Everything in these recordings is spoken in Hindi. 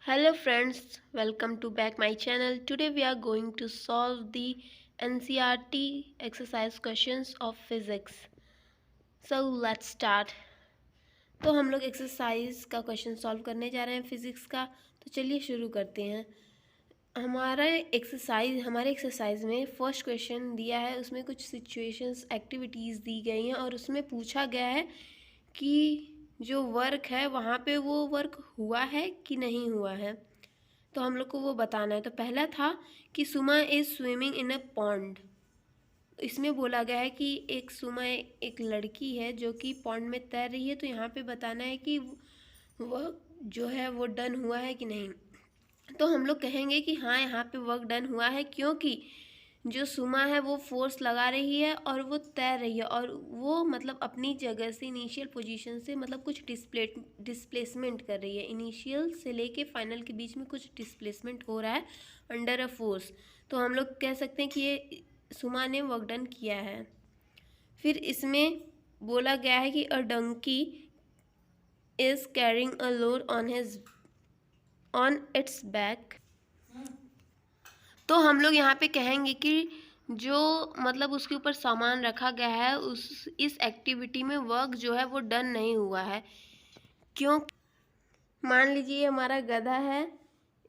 Hello friends, welcome to back my channel. Today we are going to solve the NCERT exercise questions of physics. So let's start. तो हम लोग एक्सरसाइज का क्वेश्चन सॉल्व करने जा रहे हैं फिजिक्स का। तो चलिए शुरू करते हैं। हमारे एक्सरसाइज में फर्स्ट क्वेश्चन दिया है, उसमें कुछ सिचुएशंस एक्टिविटीज़ दी गई हैं और उसमें पूछा गया है कि जो वर्क है वहाँ पे वो वर्क हुआ है कि नहीं हुआ है, तो हम लोग को वो बताना है। तो पहला था कि सुमा is swimming in a pond. इसमें बोला गया है कि सुमा एक लड़की है जो कि पॉन्ड में तैर रही है। तो यहाँ पे बताना है कि वह जो है वो डन हुआ है कि नहीं। तो हम लोग कहेंगे कि हाँ, यहाँ पे वर्क डन हुआ है, क्योंकि जो सुमा है वो फोर्स लगा रही है और वो तैर रही है और वो मतलब अपनी जगह से इनिशियल पोजीशन से मतलब कुछ डिस्प्लेसमेंट कर रही है। इनिशियल से लेके फाइनल के बीच में कुछ डिस्प्लेसमेंट हो रहा है अंडर अ फोर्स। तो हम लोग कह सकते हैं कि ये सुमा ने वर्क डन किया है। फिर इसमें बोला गया है कि a donkey is carrying a load on its back. तो हम लोग यहाँ पे कहेंगे कि जो मतलब उसके ऊपर सामान रखा गया है इस एक्टिविटी में वर्क जो है वो डन नहीं हुआ है। क्यों? मान लीजिए हमारा गधा है,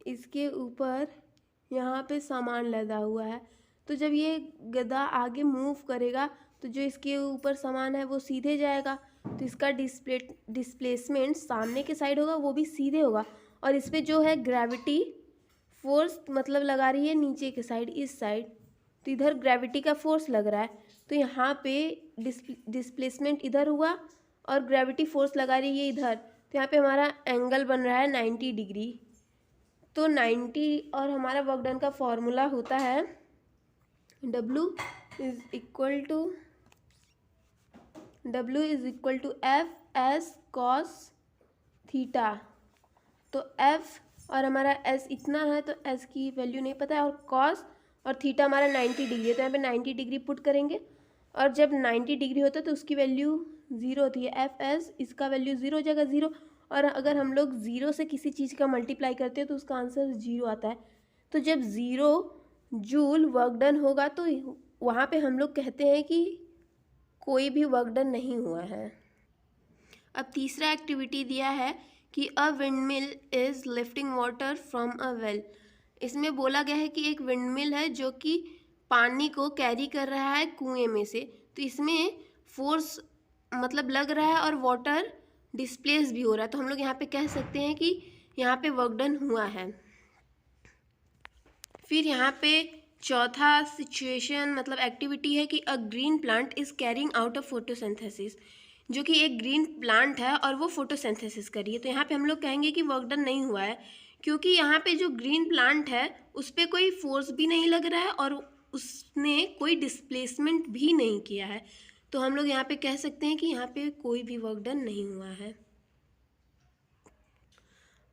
इसके ऊपर यहाँ पे सामान लदा हुआ है। तो जब ये गधा आगे मूव करेगा तो जो इसके ऊपर सामान है वो सीधे जाएगा, तो इसका डिस्प्लेसमेंट सामने के साइड होगा, वो भी सीधे होगा। और इस पर जो है ग्रेविटी फोर्स मतलब लगा रही है नीचे के साइड, इस साइड। तो इधर ग्रेविटी का फोर्स लग रहा है, तो यहाँ पे डिस्प्लेसमेंट इधर हुआ और ग्रेविटी फोर्स लगा रही है इधर। तो यहाँ पे हमारा एंगल बन रहा है 90 डिग्री। तो 90 और हमारा वर्क डन का फॉर्मूला होता है W is equal to F S cos theta. तो F और हमारा S इतना है, तो S की वैल्यू नहीं पता है, और कॉस और थीटा हमारा 90 डिग्री है। तो यहाँ पे 90 डिग्री पुट करेंगे और जब 90 डिग्री होता है तो उसकी वैल्यू 0 होती है। एफ एस इसका वैल्यू 0 हो जाएगा, 0। और अगर हम लोग 0 से किसी चीज़ का मल्टीप्लाई करते हैं तो उसका आंसर 0 आता है। तो जब 0 जूल वर्क डन होगा तो वहाँ पे हम लोग कहते हैं कि कोई भी वर्क डन नहीं हुआ है। अब तीसरा एक्टिविटी दिया है कि a windmill is lifting water from a well. इसमें बोला गया है कि एक विंडमिल है जो कि पानी को कैरी कर रहा है कुएं में से। तो इसमें फोर्स मतलब लग रहा है और वाटर डिस्प्लेस भी हो रहा है। तो हम लोग यहाँ पे कह सकते हैं कि यहाँ पे वर्क डन हुआ है। फिर यहाँ पे चौथा सिचुएशन मतलब एक्टिविटी है कि a green plant is carrying out a photosynthesis. जो कि एक ग्रीन प्लांट है और वो फोटोसिंथेसिस कर रही है। तो यहाँ पे हम लोग कहेंगे कि वर्क डन नहीं हुआ है, क्योंकि यहाँ पे जो ग्रीन प्लांट है उस पर कोई फोर्स भी नहीं लग रहा है और उसने कोई डिस्प्लेसमेंट भी नहीं किया है। तो हम लोग यहाँ पे कह सकते हैं कि यहाँ पे कोई भी वर्क डन नहीं हुआ है।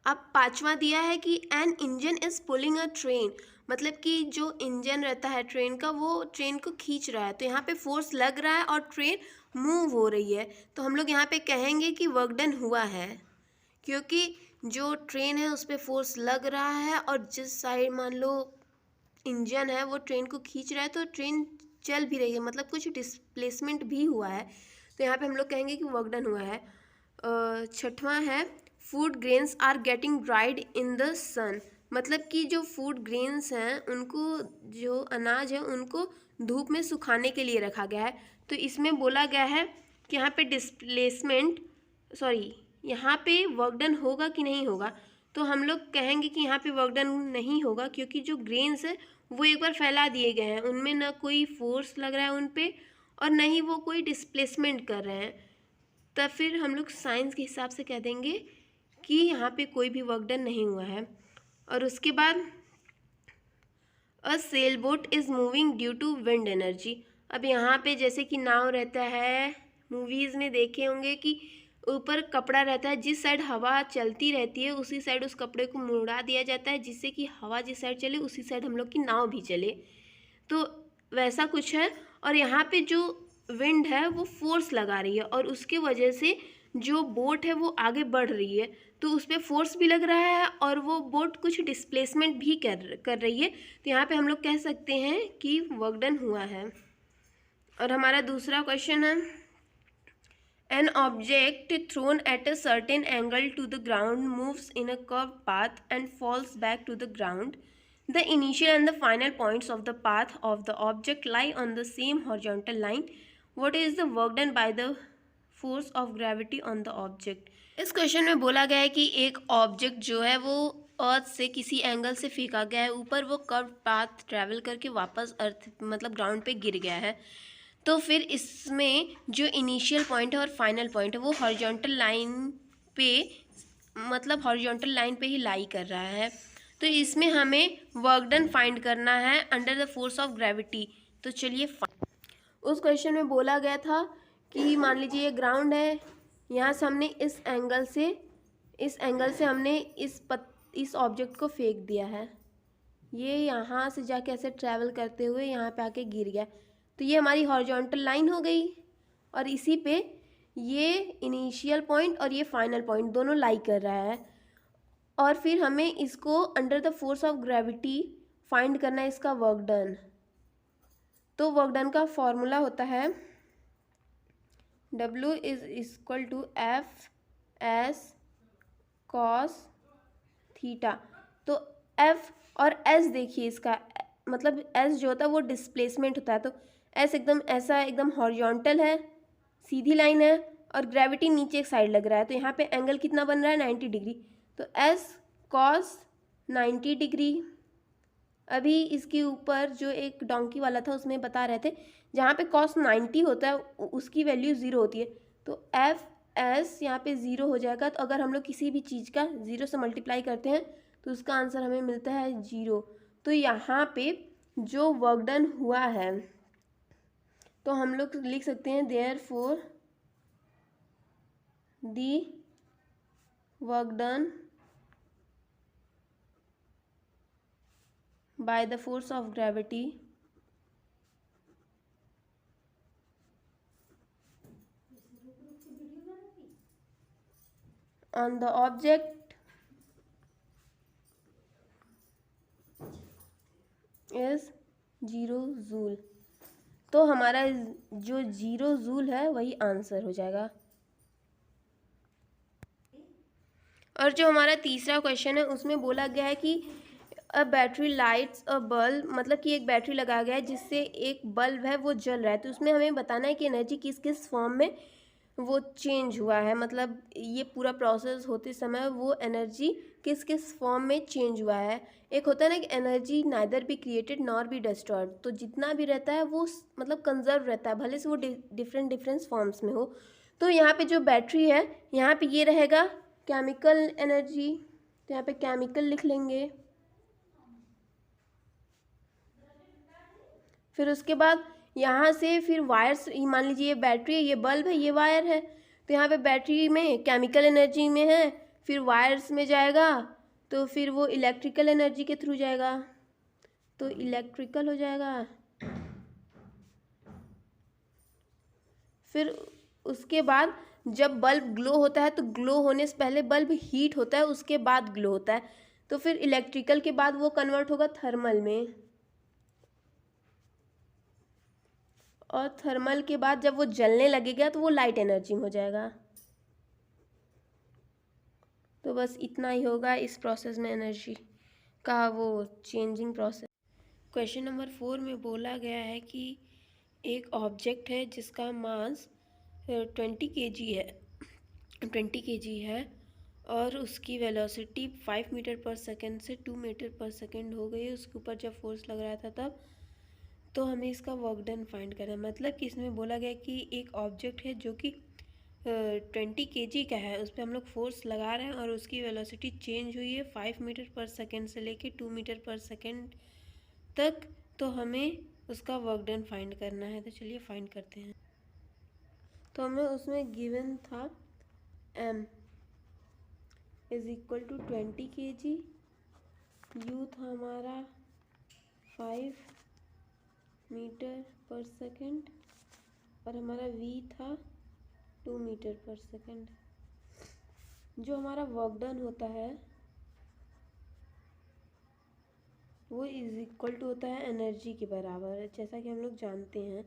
अब पांचवा दिया है कि an engine is pulling a train. मतलब कि जो इंजन रहता है ट्रेन का वो ट्रेन को खींच रहा है। तो यहाँ पे फोर्स लग रहा है और ट्रेन मूव हो रही है। तो हम लोग यहाँ पे कहेंगे कि वर्क डन हुआ है, क्योंकि जो ट्रेन है उस पर फोर्स लग रहा है और जिस साइड मान लो इंजन है वो ट्रेन को खींच रहा है तो ट्रेन चल भी रही है, मतलब कुछ डिस्प्लेसमेंट भी हुआ है। तो यहाँ पे हम लोग कहेंगे कि वर्क डन हुआ है। छठवां है food grains are getting dried in the sun. मतलब कि जो फूड ग्रेन्स हैं उनको, जो अनाज है उनको धूप में सुखाने के लिए रखा गया है। तो इसमें बोला गया है कि यहाँ पे यहाँ पे वर्क डन होगा कि नहीं होगा। तो हम लोग कहेंगे कि यहाँ पे वर्क डन नहीं होगा, क्योंकि जो ग्रेन्स है वो एक बार फैला दिए गए हैं, उनमें ना कोई फोर्स लग रहा है उन पर और ना ही वो कोई डिस्प्लेसमेंट कर रहे हैं। तब फिर हम लोग साइंस के हिसाब से कह देंगे कि यहाँ पे कोई भी वर्क डन नहीं हुआ है। और उसके बाद a sail boat is moving due to wind energy. अब यहाँ पे जैसे कि नाव रहता है, मूवीज़ में देखे होंगे कि ऊपर कपड़ा रहता है, जिस साइड हवा चलती रहती है उसी साइड उस कपड़े को मुड़ा दिया जाता है, जिससे कि हवा जिस साइड चले उसी साइड हम लोग की नाव भी चले। तो वैसा कुछ है। और यहाँ पे जो विंड है वो फोर्स लगा रही है और उसके वजह से जो बोट है वो आगे बढ़ रही है। तो उस पर फोर्स भी लग रहा है और वो बोट कुछ डिस्प्लेसमेंट भी कर रही है। तो यहाँ पे हम लोग कह सकते हैं कि वर्क डन हुआ है। और हमारा दूसरा क्वेश्चन है, an object thrown at a certain angle to the ground moves in a curve path and falls back to the ground. The initial and the final points of the path of the object lie on the same horizontal line. What is the work done by the force of gravity on the object? इस क्वेश्चन में बोला गया है कि एक ऑब्जेक्ट जो है वो अर्थ से किसी एंगल से फेंका गया है ऊपर, वो कर्व पाथ ट्रैवल करके वापस अर्थ मतलब ग्राउंड पे गिर गया है। तो फिर इसमें जो इनिशियल पॉइंट है और फाइनल पॉइंट है वो हॉरिजॉन्टल लाइन पे मतलब हॉरिजॉन्टल लाइन पे ही लाई कर रहा है। तो इसमें हमें वर्क डन फाइंड करना है under the force of gravity. तो चलिए, उस क्वेश्चन में बोला गया था कि मान लीजिए ये ग्राउंड है, यहाँ से हमने इस एंगल से हमने इस ऑब्जेक्ट को फेंक दिया है, ये यहाँ से जाके ऐसे ट्रैवल करते हुए यहाँ पे आके गिर गया। तो ये हमारी हॉरिजॉन्टल लाइन हो गई और इसी पे ये इनिशियल पॉइंट और ये फाइनल पॉइंट दोनों लाई कर रहा है। और फिर हमें इसको under the force of gravity find करना है इसका वर्क डन। तो वर्क डन का फॉर्मूला होता है W is equal to F S cos theta. तो F और S देखिए, इसका मतलब S जो होता है वो डिस्प्लेसमेंट होता है। तो S एकदम ऐसा एकदम हॉरिजॉन्टल है, सीधी लाइन है, और ग्रेविटी नीचे एक साइड लग रहा है। तो यहाँ पे एंगल कितना बन रहा है, 90 डिग्री। तो S कॉस 90 डिग्री। अभी इसके ऊपर जो एक डोंकी वाला था उसमें बता रहे थे जहाँ पे कॉस 90 होता है उसकी वैल्यू 0 होती है। तो एफ एस यहाँ पे 0 हो जाएगा। तो अगर हम लोग किसी भी चीज़ का 0 से मल्टीप्लाई करते हैं तो उसका आंसर हमें मिलता है 0। तो यहाँ पे जो वर्क डन हुआ है तो हम लोग लिख सकते हैं therefore the work done by the force of gravity on the object is 0 joule. तो हमारा जो 0 जूल है वही आंसर हो जाएगा। और जो हमारा तीसरा क्वेश्चन है उसमें बोला गया है कि a battery lights a bulb, मतलब कि एक बैटरी लगाया गया है जिससे एक बल्ब है वो जल रहा है। तो उसमें हमें बताना है कि एनर्जी किस किस फॉर्म में वो चेंज हुआ है, मतलब ये पूरा प्रोसेस होते समय वो एनर्जी किस किस फॉर्म में चेंज हुआ है। एक होता है ना कि energy neither be created nor be destroyed. तो जितना भी रहता है वो मतलब कंजर्व रहता है, भले से वो डिफरेंट फॉर्म्स में हो। तो यहाँ पे जो बैटरी है यहाँ पे ये रहेगा केमिकल एनर्जी। तो यहाँ पे केमिकल लिख लेंगे। फिर उसके बाद यहाँ से फिर वायर्स, मान लीजिए ये बैटरी है, ये बल्ब है, ये वायर है। तो यहाँ पे बैटरी में केमिकल एनर्जी में है, फिर वायर्स में जाएगा तो फिर वो इलेक्ट्रिकल एनर्जी के थ्रू जाएगा, तो इलेक्ट्रिकल हो जाएगा। फिर उसके बाद जब बल्ब ग्लो होता है तो ग्लो होने से पहले बल्ब हीट होता है, उसके बाद ग्लो होता है। तो फिर इलेक्ट्रिकल के बाद वो कन्वर्ट होगा थर्मल में, और थर्मल के बाद जब वो जलने लगेगा तो वो लाइट एनर्जी में हो जाएगा। तो बस इतना ही होगा इस प्रोसेस में एनर्जी का वो चेंजिंग प्रोसेस। क्वेश्चन नंबर 4 में बोला गया है कि एक ऑब्जेक्ट है जिसका मास 20 kg है और उसकी वेलोसिटी 5 मीटर पर सेकेंड से 2 मीटर पर सेकेंड हो गई। उसके ऊपर जब फोर्स लग रहा था तब, तो हमें इसका वर्क डन फाइंड करना है। मतलब कि इसमें बोला गया कि एक ऑब्जेक्ट है जो कि 20 kg का है, उस पर हम लोग फोर्स लगा रहे हैं और उसकी वेलोसिटी चेंज हुई है 5 मीटर पर सेकेंड से लेके 2 मीटर पर सेकेंड तक। तो हमें उसका वर्क डन फाइंड करना है। तो चलिए फाइंड करते हैं। तो हमें उसमें गिवन था m is equal to 20 kg, u था हमारा 5 मीटर पर सेकेंड और हमारा v था 2 मीटर पर सेकेंड। जो हमारा वर्क डन होता है वो इज इक्वल टू होता है एनर्जी के बराबर, जैसा कि हम लोग जानते हैं।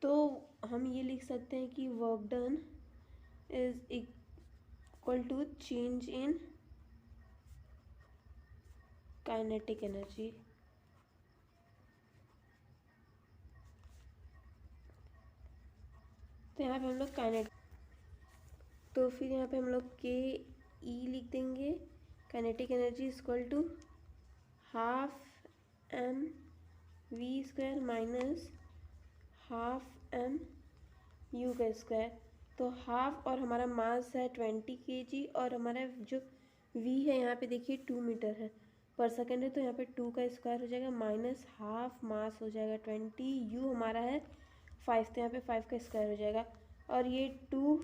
तो हम ये लिख सकते हैं कि work done is equal to change in kinetic energy. तो यहाँ पे हम लोग तो फिर यहाँ पे हम लोग के ई लिख देंगे। Kinetic energy equal to half M V square minus half M U का स्क्वायर। तो हाफ और हमारा मास है 20 kg और हमारा जो v है यहाँ पे देखिए 2 मीटर है पर सेकेंड है, तो यहाँ पे 2 का स्क्वायर हो जाएगा माइनस हाफ मास हो जाएगा 20, u हमारा है 5, तो यहाँ पे 5 का स्क्वायर हो जाएगा और ये 2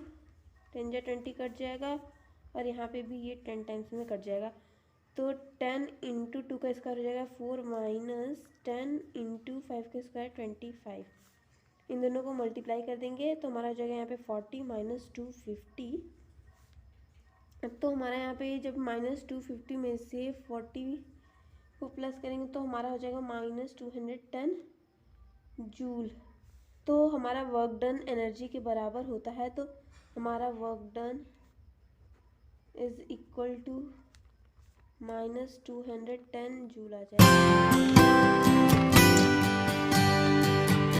10 जा 20 कट जाएगा और यहाँ पे भी ये 10 टाइम्स में कट जाएगा। तो 10 इंटू 2 का स्क्वायर हो जाएगा 4 माइनस 10 इंटू 5 का स्क्वायर 25। इन दोनों को मल्टीप्लाई कर देंगे तो हमारा हो जाएगा यहाँ पे 40 माइनस 250। तो हमारा यहाँ पे जब माइनस 250 में से 40 को प्लस करेंगे तो हमारा हो जाएगा माइनस 210 जूल। तो हमारा वर्क डन एनर्जी के बराबर होता है, तो हमारा work done is equal to minus 210 joule आ जाएगा।